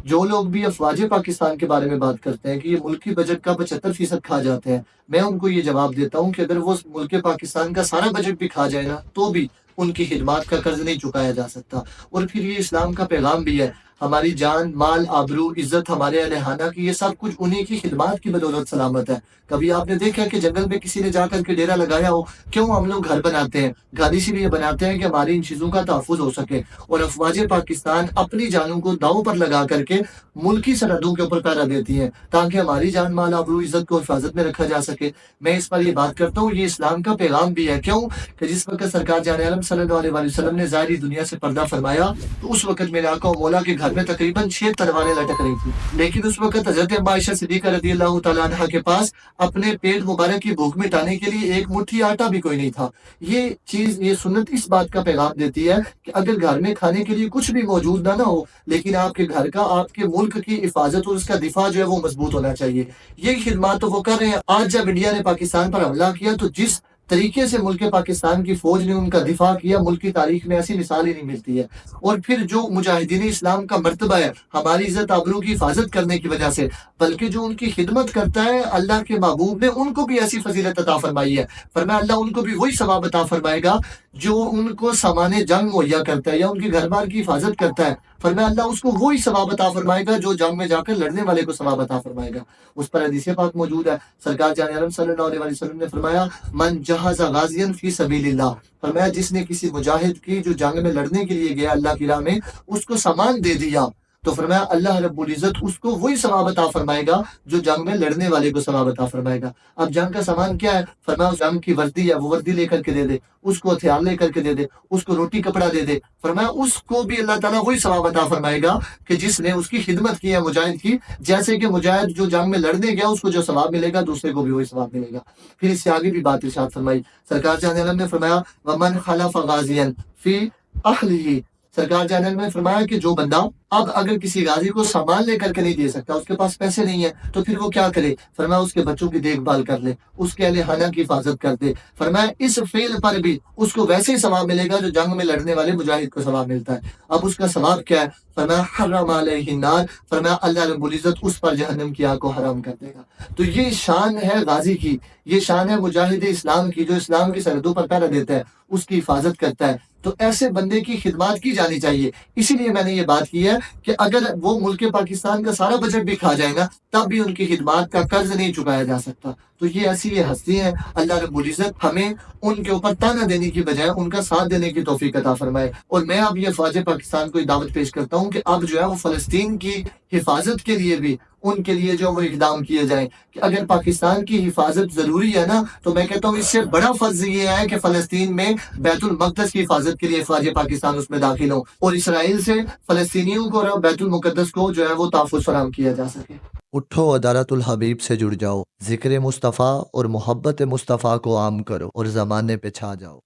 جو لوگ بھی افواج پاکستان کے بارے میں بات کرتے ہیں کہ یہ ملکی بجٹ کا 75% کھا جاتے ہیں، میں ان کو یہ جواب دیتا ہوں کہ اگر وہ ملک پاکستان کا سارا بجٹ بھی کھا جائے نا تو بھی ان کی خدمات کا قرض نہیں چکایا جا سکتا۔ اور پھر یہ اسلام کا پیغام بھی ہے، ہماری جان، مال، آبرو، عزت، ہمارے اہل خانہ کی، یہ سب کچھ انہی کی خدمات کی بدولت سلامت ہے۔ کبھی آپ نے دیکھا کہ جنگل میں کسی نے جا کر کے ڈیرا لگایا ہو؟ کیوں ہم لوگ گھر بناتے ہیں؟ گھر اسی لیے بناتے ہیں کہ ہماری ان چیزوں کا تحفظ ہو سکے۔ اور افواج پاکستان اپنی جانوں کو داؤ پر لگا کر کے ملکی سرحدوں کے اوپر پہرا دیتی ہیں تاکہ ہماری جان، مال، آبرو، عزت کو حفاظت میں رکھا جا سکے۔ میں اس پر یہ بات کرتا ہوں، یہ اسلام کا پیغام بھی ہے۔ کیوں کہ جس وقت سرکار جان عالم صلی اللہ علیہ وسلم نے ظاہری دنیا سے پردہ فرمایا تو اس وقت میرے آقا و مولا کے گھر میں تقریباً 6 تلواریں لٹک رہی تھی، لیکن اس وقت حضرت اما عائشہ صدیقہ رضی اللہ تعالیٰ عنہ کے پاس اپنے پیٹ مبارک کی بھوک مٹانے کے لیے ایک مٹھی آٹا بھی کوئی نہیں تھا۔ یہ چیز، یہ سنت اس بات کا پیغام دیتی ہے کہ اگر گھر میں کھانے کے لیے کچھ بھی موجود نہ ہو، لیکن آپ کے گھر کا، آپ کے ملک کی حفاظت اور اس کا دفاع جو ہے وہ مضبوط ہونا چاہیے۔ یہی خدمات تو وہ کر رہے ہیں۔ آج جب انڈیا نے پاکستان پر حملہ کیا تو جس طریقے سے ملک پاکستان کی فوج نے ان کا دفاع کیا، ملک کی تاریخ میں ایسی مثال ہی نہیں ملتی ہے۔ اور پھر جو مجاہدین اسلام کا مرتبہ ہے ہماری عزت آبرو کی حفاظت کرنے کی وجہ سے، بلکہ جو ان کی خدمت کرتا ہے، اللہ کے محبوب نے ان کو بھی ایسی فضیلت عطا فرمائی ہے۔ فرمایا اللہ ان کو بھی وہی ثواب عطا فرمائے گا جو ان کو سامان جنگ مہیا کرتا ہے یا ان کے گھر بار کی حفاظت کرتا ہے۔ فرمایا اللہ اس کو وہی ثواب عطا فرمائے گا جو جنگ میں جا کر لڑنے والے کو ثواب عطا فرمائے گا۔ اس پر حدیث پاک موجود ہے، سرکار جان عالم صلی اللہ علیہ وسلم نے فرمایا من جہز غازیا فی سبیل اللہ، فرمایا جس نے کسی مجاہد کی جو جنگ میں لڑنے کے لیے گیا اللہ کی راہ میں، اس کو سامان دے دیا تو فرمایا اللہ رب العزت اس کو وہی ثواب عطا فرمائے گا جو جنگ میں لڑنے والے کو ثواب عطا فرمائے گا۔ اب جنگ کا سامان کیا ہے؟ فرمایا اس جنگ کی وردی ہے، وہ وردی لے کر کے دے دے، اس کو ہتھیار لے کر کے دے دے، اس کو روٹی کپڑا دے دے، فرمایا اس کو بھی اللہ تعالیٰ وہی ثواب عطا فرمائے گا کہ جس نے اس کی خدمت کی ہے مجاہد کی، جیسے کہ مجاہد جو جنگ میں لڑنے گیا اس کو جو ثواب ملے گا دوسرے کو بھی وہی ثواب ملے گا۔ پھر اس سے آگے بھی بات ارشاد فرمائی، سرکار جان عالم نے فرمایا ومن خلف غازیا فی اہلہ، سرکار جان عالم نے فرمایا کہ جو بندہ اب اگر کسی غازی کو سامان لے کر کے نہیں دے سکتا، اس کے پاس پیسے نہیں ہیں، تو پھر وہ کیا کرے؟ فرمایا اس کے بچوں کی دیکھ بھال کر لے، اس کے اہل خانہ کی حفاظت کر دے۔ فرمایا اس فعل پر بھی اس کو ویسے ہی ثواب ملے گا جو جنگ میں لڑنے والے مجاہد کو ثواب ملتا ہے۔ اب اس کا ثواب کیا ہے؟ فرمایا حرم علیہ النار، فرمایا اللہ رب العزت اس پر جہنم کی آگ کو حرام کر دے گا۔ تو یہ شان ہے غازی کی، یہ شان ہے مجاہد اسلام کی جو اسلام کی سرحدوں پر پہرا دیتا ہے، اس کی حفاظت کرتا ہے۔ تو ایسے بندے کی خدمات کی جانی چاہیے۔ اسی لیے میں نے یہ بات کی ہے کہ اگر وہ ملک پاکستان کا سارا بجٹ بھی کھا جائے گا تب بھی ان کی خدمات کا قرض نہیں چکایا جا سکتا۔ تو یہ ایسی یہ ہستی ہیں، اللہ رب العزت ہمیں ان کے اوپر تانا دینے کی بجائے ان کا ساتھ دینے کی توفیق عطا فرمائے۔ اور میں اب یہ فوج پاکستان کو دعوت پیش کرتا ہوں کہ اب جو ہے وہ فلسطین کی حفاظت کے لیے بھی ان کے لیے جو وہ اقدام کیے جائیں کہ اگر پاکستان کی حفاظت ضروری ہے نا تو میں کہتا ہوں اس سے بڑا فرض یہ ہے کہ فلسطین میں بیت المقدس کی حفاظت کے لیے فوج پاکستان اس میں داخل ہوں اور اسرائیل سے فلسطینیوں کو اور بیت المقدس کو جو ہے وہ تحفظ فراہم کیا جا سکے۔ اٹھو عدالت الحبیب سے جڑ جاؤ، ذکر مصطفیٰ اور محبت مصطفیٰ کو عام کرو اور زمانے پہ چھا جاؤ۔